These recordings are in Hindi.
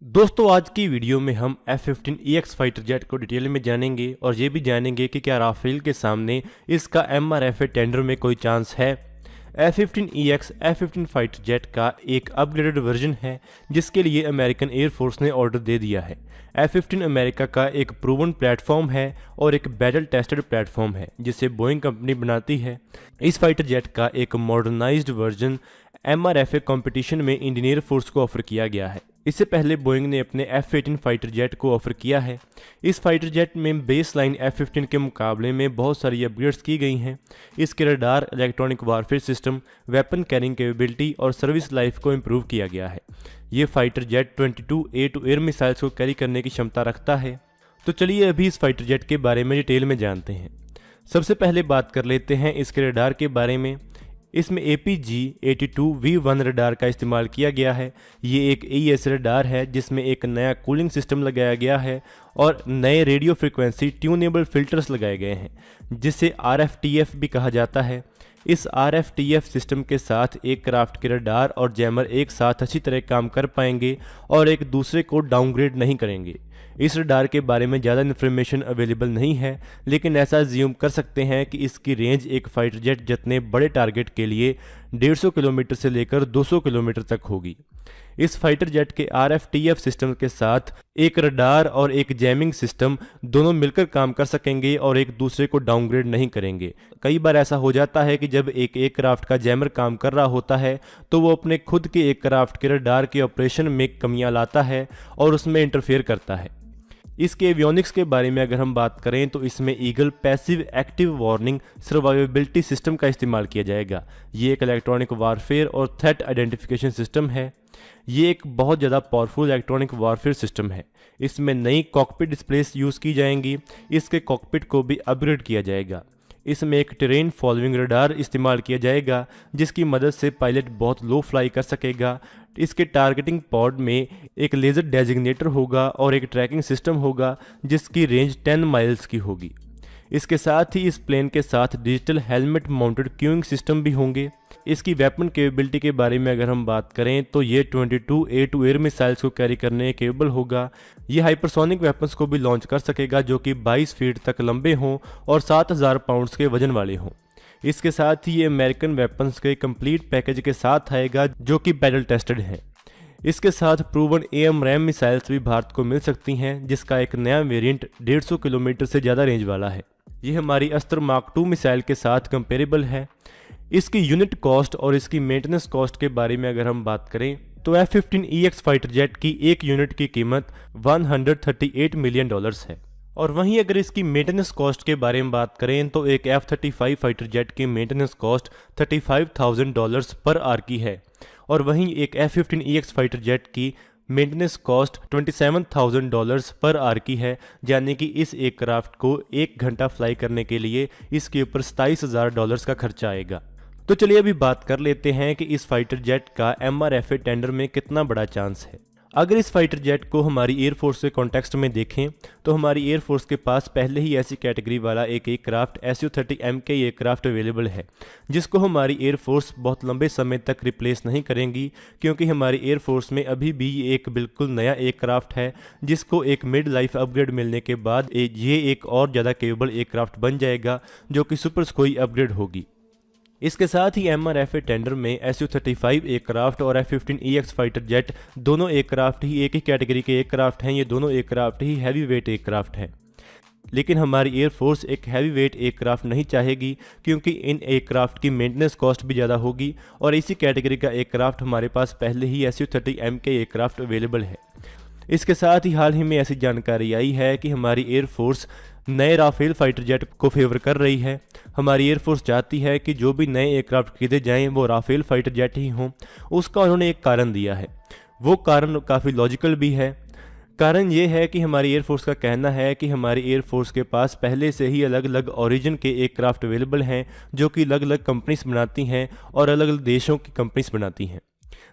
दोस्तों आज की वीडियो में हम F-15EX फाइटर जेट को डिटेल में जानेंगे और ये भी जानेंगे कि क्या राफेल के सामने इसका MRFA टेंडर में कोई चांस है। F-15EX F-15 फाइटर जेट का एक अपग्रेडेड वर्जन है जिसके लिए अमेरिकन एयरफोर्स ने ऑर्डर दे दिया है। F-15 अमेरिका का एक प्रूवन प्लेटफॉर्म है और एक बैटल टेस्टेड प्लेटफॉर्म है जिसे बोइंग कंपनी बनाती है। इस फाइटर जेट का एक मॉडर्नाइज्ड वर्जन MRFA कंपटीशन में इंडियन एयरफोर्स को ऑफर किया गया है। इससे पहले बोइंग ने अपने F-18 फाइटर जेट को ऑफर किया है। इस फाइटर जेट में बेस लाइन F-15 के मुकाबले में बहुत सारी अपग्रेड्स की गई हैं। इसके radar, electronic warfare system, weapon carrying capability और सर्विस लाइफ को इम्प्रूव किया गया है। ये fighter jet 22 air to air missiles को कैरी करने की क्षमता रखता है। तो चलिए अभी इस फाइटर जेट के बारे में डिटेल में जानते हैं। सबसे पहले बात कर लेते हैं इसके रडार के बारे में। इसमें APG-82V1 रडार का इस्तेमाल किया गया है। ये एक AES रडार है जिसमें एक नया कूलिंग सिस्टम लगाया गया है और नए रेडियो फ्रिक्वेंसी ट्यूनेबल फिल्टर्स लगाए गए हैं जिसे RFTF भी कहा जाता है। इस RFTF सिस्टम के साथ एक क्राफ्ट के रडार और जैमर एक साथ अच्छी तरह काम कर पाएंगे और एक दूसरे को डाउनग्रेड नहीं करेंगे। इस रडार के बारे में ज़्यादा इन्फॉर्मेशन अवेलेबल नहीं है, लेकिन ऐसा ज्यूम कर सकते हैं कि इसकी रेंज एक फाइटर जेट जितने बड़े टारगेट के लिए 150 किलोमीटर से लेकर 200 किलोमीटर तक होगी। इस फाइटर जेट के RFTF सिस्टम के साथ एक रडार और एक जैमिंग सिस्टम दोनों मिलकर काम कर सकेंगे और एक दूसरे को डाउनग्रेड नहीं करेंगे। कई बार ऐसा हो जाता है कि जब एक एयरक्राफ्ट का जैमर काम कर रहा होता है तो वो अपने खुद के एयरक्राफ्ट के रडार के ऑपरेशन में कमियां लाता है और उसमें इंटरफेयर करता है। इसके एवियोनिक्स के बारे में अगर हम बात करें तो इसमें eagle passive active warning survivability system का इस्तेमाल किया जाएगा। ये एक इलेक्ट्रॉनिक वारफेयर और थ्रेट आइडेंटिफिकेशन सिस्टम है। ये एक बहुत ज़्यादा पावरफुल इलेक्ट्रॉनिक वारफेयर सिस्टम है। इसमें नई कॉकपिट डिस्प्लेस यूज़ की जाएंगी। इसके कॉकपिट को भी अपग्रेड किया जाएगा। इसमें एक टेरेन फॉलोइंग रडार इस्तेमाल किया जाएगा जिसकी मदद से पायलट बहुत लो फ्लाई कर सकेगा। इसके टारगेटिंग पॉड में एक लेज़र डेजिग्नेटर होगा और एक ट्रैकिंग सिस्टम होगा जिसकी रेंज 10 माइल्स की होगी। इसके साथ ही इस प्लेन के साथ digital helmet mounted queuing system भी होंगे। इसकी वेपन कैपेबिलिटी के बारे में अगर हम बात करें तो ये 22 एयर टू एयर मिसाइल्स को कैरी करने केबल होगा। ये हाइपरसोनिक वेपन्स को भी लॉन्च कर सकेगा जो कि 22 फीट तक लंबे हों और 7000 पाउंड्स के वजन वाले हों। इसके साथ ही ये अमेरिकन वेपन्स के कंप्लीट पैकेज के साथ आएगा जो कि बैटल टेस्टेड है। इसके साथ प्रूवन AMRAAM मिसाइल्स भी भारत को मिल सकती हैं जिसका एक नया वेरिएंट 150 किलोमीटर से ज़्यादा रेंज वाला है। ये हमारी अस्त्र मार्क 2 मिसाइल के साथ कंपेरेबल है। इसकी यूनिट कॉस्ट और इसकी मेंटेनेंस कॉस्ट के बारे में अगर हम बात करें तो F-15EX फाइटर जेट की एक यूनिट की कीमत $138 मिलियन है। और वहीं अगर इसकी मेंटेनेंस कॉस्ट के बारे में बात करें तो एक F-35 फाइटर जेट की मेंटेनेंस कॉस्ट $35,000 पर आर की है और वहीं एक F-15EX फाइटर जेट की मेंटेनेंस कॉस्ट $27,000 पर आर की है, यानी कि इस एयरक्राफ्ट को 1 घंटा फ्लाई करने के लिए इसके ऊपर $27,000 का खर्चा आएगा। तो चलिए अभी बात कर लेते हैं कि इस फाइटर जेट का MRFA टेंडर में कितना बड़ा चांस है। अगर इस फाइटर जेट को हमारी एयरफोर्स के कॉन्टेक्स्ट में देखें तो हमारी एयरफोर्स के पास पहले ही ऐसी कैटेगरी वाला एक एयरक्राफ्ट SU-30M के एयरक्राफ्ट अवेलेबल है जिसको हमारी एयरफोर्स बहुत लंबे समय तक रिप्लेस नहीं करेंगी, क्योंकि हमारी एयरफोर्स में अभी भी एक बिल्कुल नया एयरक्राफ्ट है जिसको एक मिड लाइफ अपग्रेड मिलने के बाद ये एक और ज़्यादा केपेबल एयरक्राफ्ट बन जाएगा जो कि सुपर स्कोई अपग्रेड होगी। इसके साथ ही MRFA टेंडर में SU-35 एयरक्राफ्ट और F-15EX फाइटर जेट दोनों एयरक्राफ्ट ही एक ही कैटेगरी के एयरक्राफ्ट हैं। ये दोनों एयरक्राफ्ट ही हैवी वेट एयरक्राफ्ट हैं, लेकिन हमारी एयरफोर्स एक हैवी वेट एयरक्राफ्ट नहीं चाहेगी क्योंकि इन एयरक्राफ्ट की मेंटेनेंस कॉस्ट भी ज़्यादा होगी और इसी कैटेगरी का एयरक्राफ्ट हमारे पास पहले ही SU-30M के एयरक्राफ्ट अवेलेबल है। इसके साथ ही हाल ही में ऐसी जानकारी आई है कि हमारी एयरफोर्स नए राफेल फाइटर जेट को फेवर कर रही है। हमारी एयरफोर्स चाहती है कि जो भी नए एयरक्राफ्ट खरीदे जाएं वो राफेल फाइटर जेट ही हों। उसका उन्होंने एक कारण दिया है, वो कारण काफ़ी लॉजिकल भी है। कारण ये है कि हमारी एयरफोर्स का कहना है कि हमारी एयरफोर्स के पास पहले से ही अलग अलग ओरिजिन के एयरक्राफ्ट अवेलेबल हैं जो कि अलग अलग कंपनीज बनाती हैं और अलग अलग देशों की कंपनीज बनाती हैं।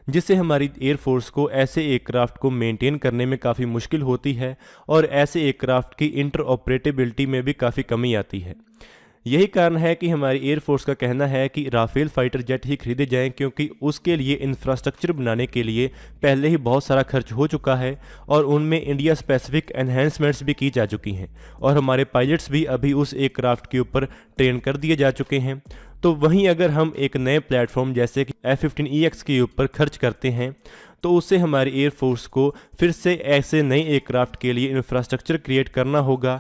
जिससे हमारी एयरफोर्स को ऐसे एयरक्राफ्ट को मेंटेन करने में काफ़ी मुश्किल होती है और ऐसे एयरक्राफ्ट की इंटरऑपरेटेबिलिटी में भी काफ़ी कमी आती है। यही कारण है कि हमारी एयरफोर्स का कहना है कि राफेल फाइटर जेट ही खरीदे जाएं, क्योंकि उसके लिए इंफ्रास्ट्रक्चर बनाने के लिए पहले ही बहुत सारा खर्च हो चुका है और उनमें इंडिया स्पेसिफिक एनहेंसमेंट्स भी की जा चुकी हैं और हमारे पायलट्स भी अभी उस एयरक्राफ्ट के ऊपर ट्रेन कर दिए जा चुके हैं। तो वहीं अगर हम एक नए प्लेटफॉर्म जैसे कि F-15EX के ऊपर खर्च करते हैं तो उससे हमारी एयरफोर्स को फिर से ऐसे नए एयरक्राफ्ट के लिए इंफ्रास्ट्रक्चर क्रिएट करना होगा।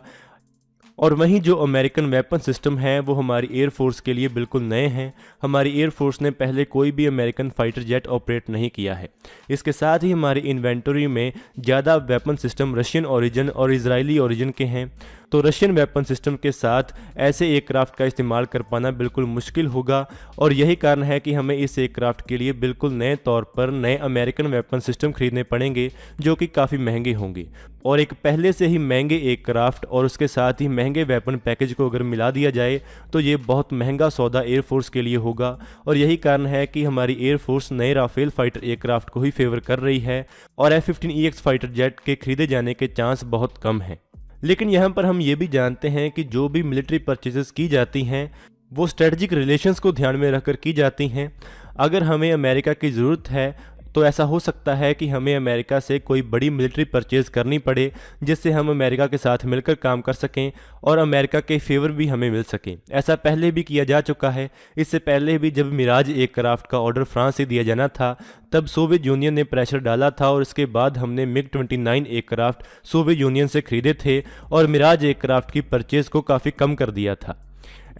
और वहीं जो अमेरिकन वेपन सिस्टम है वो हमारी एयरफोर्स के लिए बिल्कुल नए हैं। हमारी एयरफोर्स ने पहले कोई भी अमेरिकन फाइटर जेट ऑपरेट नहीं किया है। इसके साथ ही हमारी इन्वेंटरी में ज़्यादा वेपन सिस्टम रशियन ओरिजिन और इजरायली ओरिजिन के हैं, तो रशियन वेपन सिस्टम के साथ ऐसे एयरक्राफ्ट का इस्तेमाल कर पाना बिल्कुल मुश्किल होगा और यही कारण है कि हमें इस एयरक्राफ्ट के लिए बिल्कुल नए तौर पर नए अमेरिकन वेपन सिस्टम खरीदने पड़ेंगे जो कि काफ़ी महंगे होंगे। और एक पहले से ही महंगे एयरक्राफ्ट और उसके साथ ही महंगे वेपन पैकेज को अगर मिला दिया जाए तो ये बहुत महंगा सौदा एयरफोर्स के लिए होगा और यही कारण है कि हमारी एयरफोर्स नए राफेल फाइटर एयरक्राफ्ट को ही फेवर कर रही है और F-15EX फाइटर जेट के खरीदे जाने के चांस बहुत कम हैं। लेकिन यहाँ पर हम ये भी जानते हैं कि जो भी मिलिट्री परचेजेस की जाती हैं वो स्ट्रेटजिक रिलेशंस को ध्यान में रखकर की जाती हैं। अगर हमें अमेरिका की ज़रूरत है तो ऐसा हो सकता है कि हमें अमेरिका से कोई बड़ी मिलिट्री परचेज़ करनी पड़े जिससे हम अमेरिका के साथ मिलकर काम कर सकें और अमेरिका के फेवर भी हमें मिल सके। ऐसा पहले भी किया जा चुका है। इससे पहले भी जब मिराज एयरक्राफ्ट का ऑर्डर फ्रांस से दिया जाना था तब सोवियत यूनियन ने प्रेशर डाला था और इसके बाद हमने MiG-29 एयरक्राफ्ट सोवियत यूनियन से खरीदे थे और मिराज एयरक्राफ्ट की परचेज़ को काफ़ी कम कर दिया था।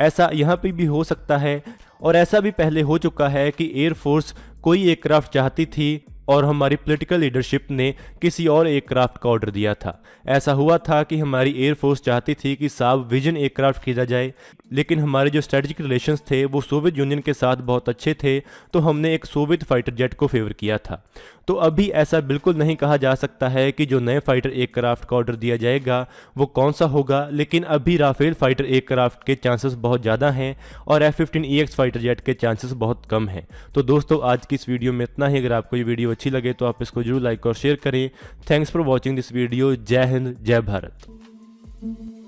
ऐसा यहाँ पे भी हो सकता है और ऐसा भी पहले हो चुका है कि एयरफोर्स कोई एयरक्राफ्ट चाहती थी और हमारी पॉलिटिकल लीडरशिप ने किसी और एयरक्राफ्ट का ऑर्डर दिया था। ऐसा हुआ था कि हमारी एयरफोर्स चाहती थी कि साब विजन एयरक्राफ्ट खरीदा जाए, लेकिन हमारे जो स्ट्रेटजिक रिलेशंस थे वो सोवियत यूनियन के साथ बहुत अच्छे थे तो हमने एक सोवियत फाइटर जेट को फेवर किया था। तो अभी ऐसा बिल्कुल नहीं कहा जा सकता है कि जो नए फाइटर एयरक्राफ्ट का ऑर्डर दिया जाएगा वो कौन सा होगा, लेकिन अभी राफेल फाइटर एयरक्राफ्ट के चांसेस बहुत ज़्यादा हैं और F-15EX फाइटर जेट के चांसेस बहुत कम हैं। तो दोस्तों आज की इस वीडियो में इतना ही। अगर आपको ये वीडियो अच्छी लगे तो आप इसको जरूर लाइक और शेयर करें। Thanks for watching this video. जय हिंद, जय भारत।